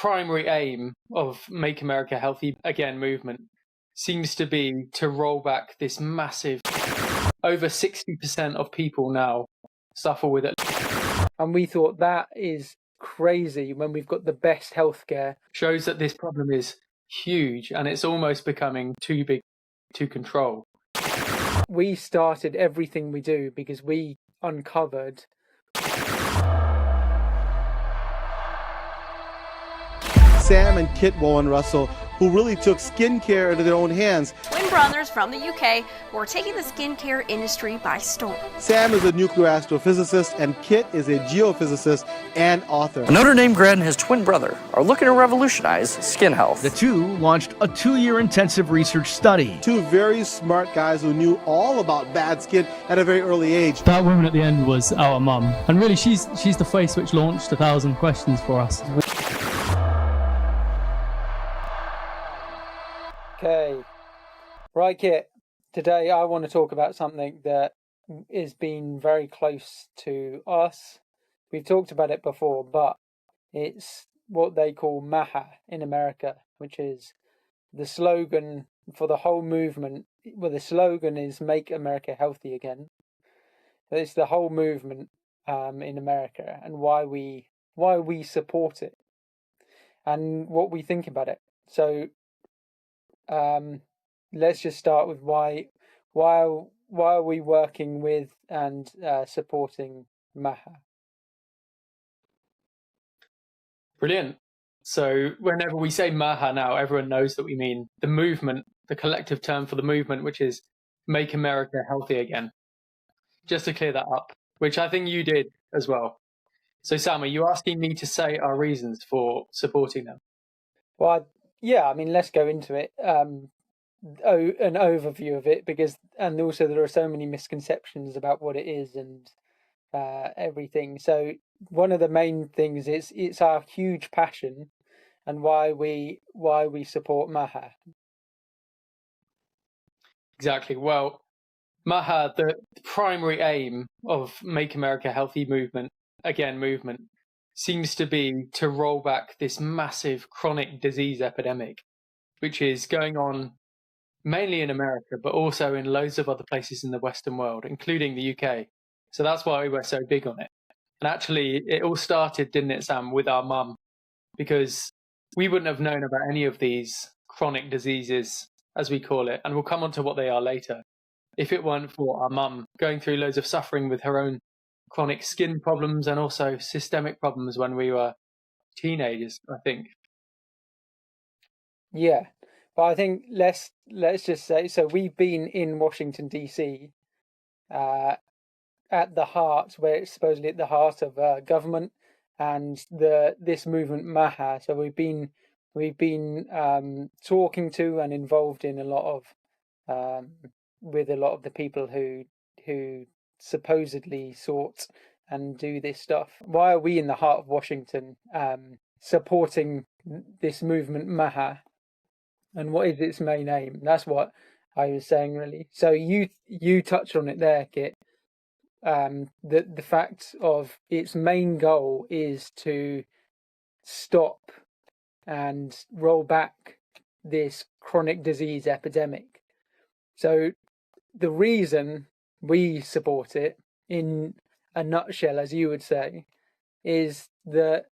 primary aim of Make America Healthy Again movement seems to be to roll back this massive, over 60% of people now suffer with it. And we thought that is crazy when we've got the best healthcare. Shows that this problem is huge and it's almost becoming too big to control. We started everything we do because we uncovered Sam and Kit Bowen Russell, who really took skincare into their own hands. Twin brothers from the UK who are taking the skincare industry by storm. Sam is a nuclear astrophysicist, and Kit is a geophysicist and author. A Notre Dame grad and his twin brother are looking to revolutionize skin health. The two launched a 2-year intensive research study. Two very smart guys who knew all about bad skin at a very early age. That woman at the end was our mum, and really she's the face which launched 1,000 questions for us. Okay, right, Kit. Today I want to talk about something that has been very close to us. We've talked about it before, but it's what they call MAHA in America, which is the slogan for the whole movement. Well, the slogan is Make America Healthy Again. It's the whole movement in America and why we support it and what we think about it. So let's just start with why are we working with and supporting MAHA? Brilliant. So whenever we say MAHA now, everyone knows that we mean the movement, the collective term for the movement, which is Make America Healthy Again. Just to clear that up, which I think you did as well. So Sam, are you asking me to say our reasons for supporting them? Well, yeah, I mean, let's go into it. An overview of it, and also there are so many misconceptions about what it is and everything. So one of the main things is it's our huge passion and why we support MAHA. Exactly. Well, MAHA, the primary aim of Make America Healthy movement seems to be to roll back this massive chronic disease epidemic, which is going on mainly in America, but also in loads of other places in the Western world, including the UK. So that's why we were so big on it. And actually, it all started, didn't it, Sam, with our mum, because we wouldn't have known about any of these chronic diseases, as we call it, and we'll come on to what they are later, if it weren't for our mum going through loads of suffering with her own chronic skin problems and also systemic problems when we were teenagers, I think. Yeah, but I think let's just say, so we've been in Washington DC, at the heart, where it's supposedly at the heart of government and this movement MAHA. So we've been talking to and involved in a lot of with a lot of the people who supposedly sort and do this stuff. Why are we in the heart of Washington supporting this movement MAHA, and what is its main aim? That's what I was saying, really. So you touched on it there, Kit. The fact of its main goal is to stop and roll back this chronic disease epidemic. So the reason we support it, in a nutshell, as you would say, is that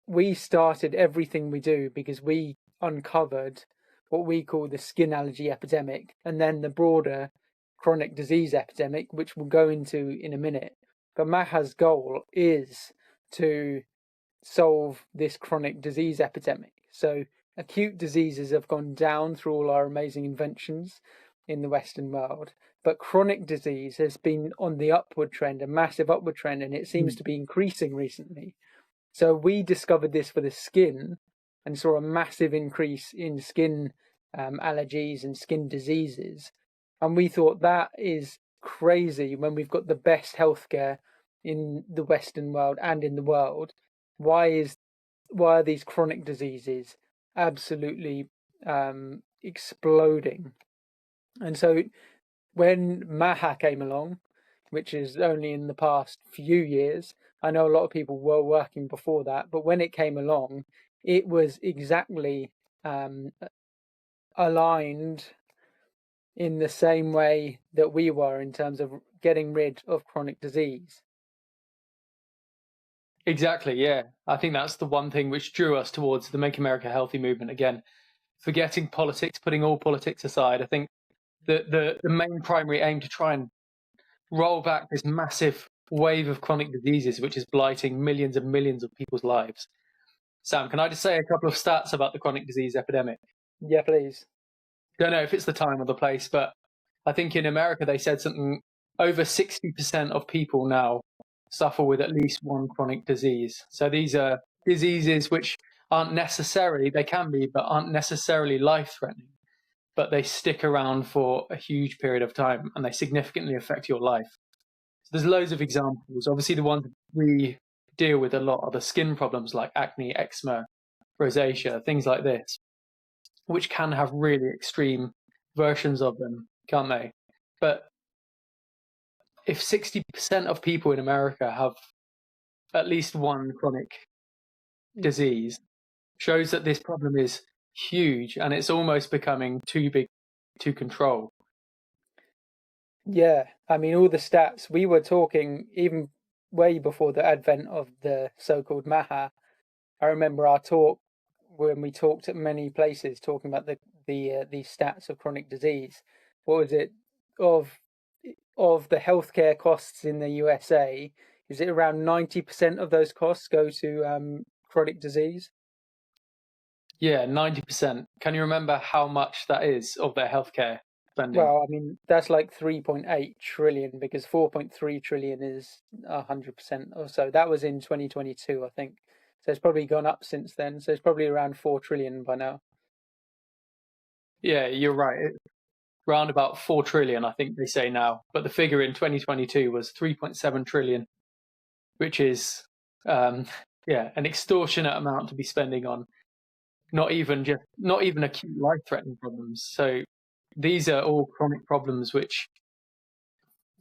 we started everything we do because we uncovered what we call the skin allergy epidemic, and then the broader chronic disease epidemic, which we'll go into in a minute. But MAHA's goal is to solve this chronic disease epidemic. So acute diseases have gone down through all our amazing inventions in the Western world, but chronic disease has been on the upward trend, a massive upward trend, and it seems to be increasing recently. So we discovered this for the skin and saw a massive increase in skin allergies and skin diseases. And we thought that is crazy when we've got the best healthcare in the Western world and in the world. Why are these chronic diseases absolutely exploding? And so when MAHA came along, which is only in the past few years, I know a lot of people were working before that, but when it came along, it was exactly aligned in the same way that we were in terms of getting rid of chronic disease. Exactly, yeah. I think that's the one thing which drew us towards the Make America Healthy movement. Again, forgetting politics, putting all politics aside, I think the main primary aim to try and roll back this massive wave of chronic diseases which is blighting millions and millions of people's lives. Sam, can I just say a couple of stats about the chronic disease epidemic? Yeah, please. Don't know if it's the time or the place, but I think in America they said something over 60% of people now suffer with at least one chronic disease. So these are diseases which aren't necessarily, they can be, but aren't necessarily life-threatening, but they stick around for a huge period of time and they significantly affect your life. So there's loads of examples. Obviously, the ones we deal with a lot are the skin problems like acne, eczema, rosacea, things like this, which can have really extreme versions of them, can't they? But if 60% of people in America have at least one chronic disease, shows that this problem is huge and it's almost becoming too big to control. Yeah, I mean, all the stats, we were talking even way before the advent of the so-called MAHA. I remember our talk when we talked at many places talking about the stats of chronic disease. What was it of the healthcare costs in the USA? Is it around 90% of those costs go to chronic disease? Yeah, 90%. Can you remember how much that is of their healthcare spending? Well, I mean, that's like 3.8 trillion because 4.3 trillion is 100% or so. That was in 2022, I think. So it's probably gone up since then. So it's probably around 4 trillion by now. Yeah, you're right. Around about 4 trillion, I think they say now. But the figure in 2022 was 3.7 trillion, which is, an extortionate amount to be spending on not even acute life-threatening problems. So these are all chronic problems which,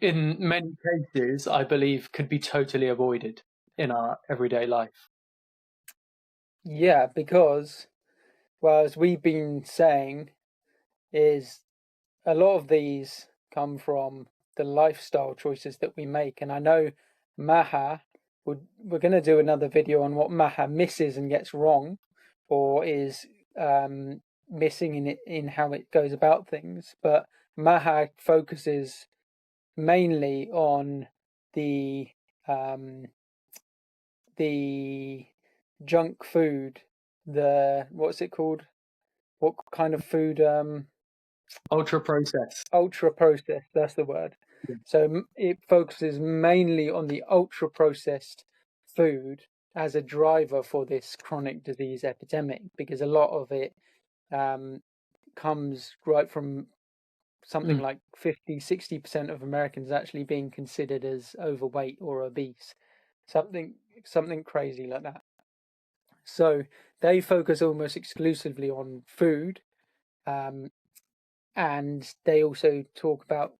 in many cases, I believe could be totally avoided in our everyday life. Yeah, because, well, as we've been saying, is a lot of these come from the lifestyle choices that we make. And I know MAHA, we're going to do another video on what MAHA misses and gets wrong, or is missing in how it goes about things. But MAHA focuses mainly on the junk food, what's it called? What kind of food? Ultra processed. Ultra processed, that's the word. Yeah. So it focuses mainly on the ultra processed food as a driver for this chronic disease epidemic, because a lot of it comes right from something like 50-60% of Americans actually being considered as overweight or obese, something crazy like that. So they focus almost exclusively on food, and they also talk about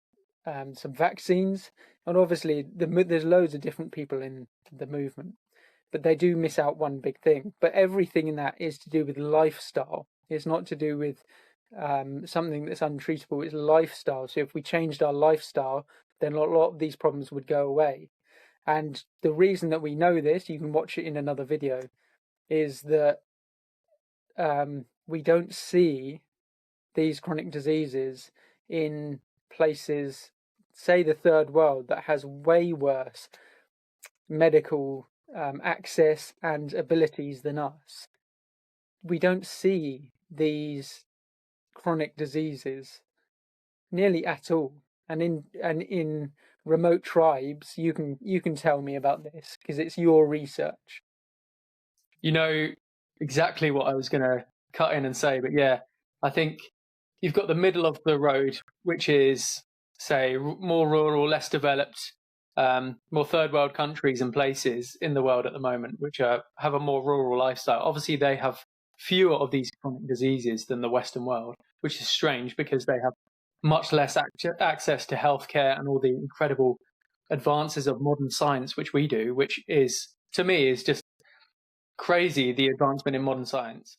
some vaccines. And obviously, there's loads of different people in the movement, but they do miss out one big thing. But everything in that is to do with lifestyle. It's not to do with something that's untreatable. It's lifestyle. So if we changed our lifestyle, then a lot of these problems would go away. And the reason that we know this, you can watch it in another video, is that we don't see these chronic diseases in places, say the third world, that has way worse medical access and abilities than us. We don't see these chronic diseases nearly at all. And in remote tribes, you can tell me about this because it's your research. You know exactly what I was going to cut in and say, but yeah, I think you've got the middle of the road, which is, say, more rural, less developed, more third world countries and places in the world at the moment, which have a more rural lifestyle. Obviously, they have fewer of these chronic diseases than the Western world, which is strange because they have much less access to healthcare and all the incredible advances of modern science, which we do, which is, to me, is just crazy, the advancement in modern science.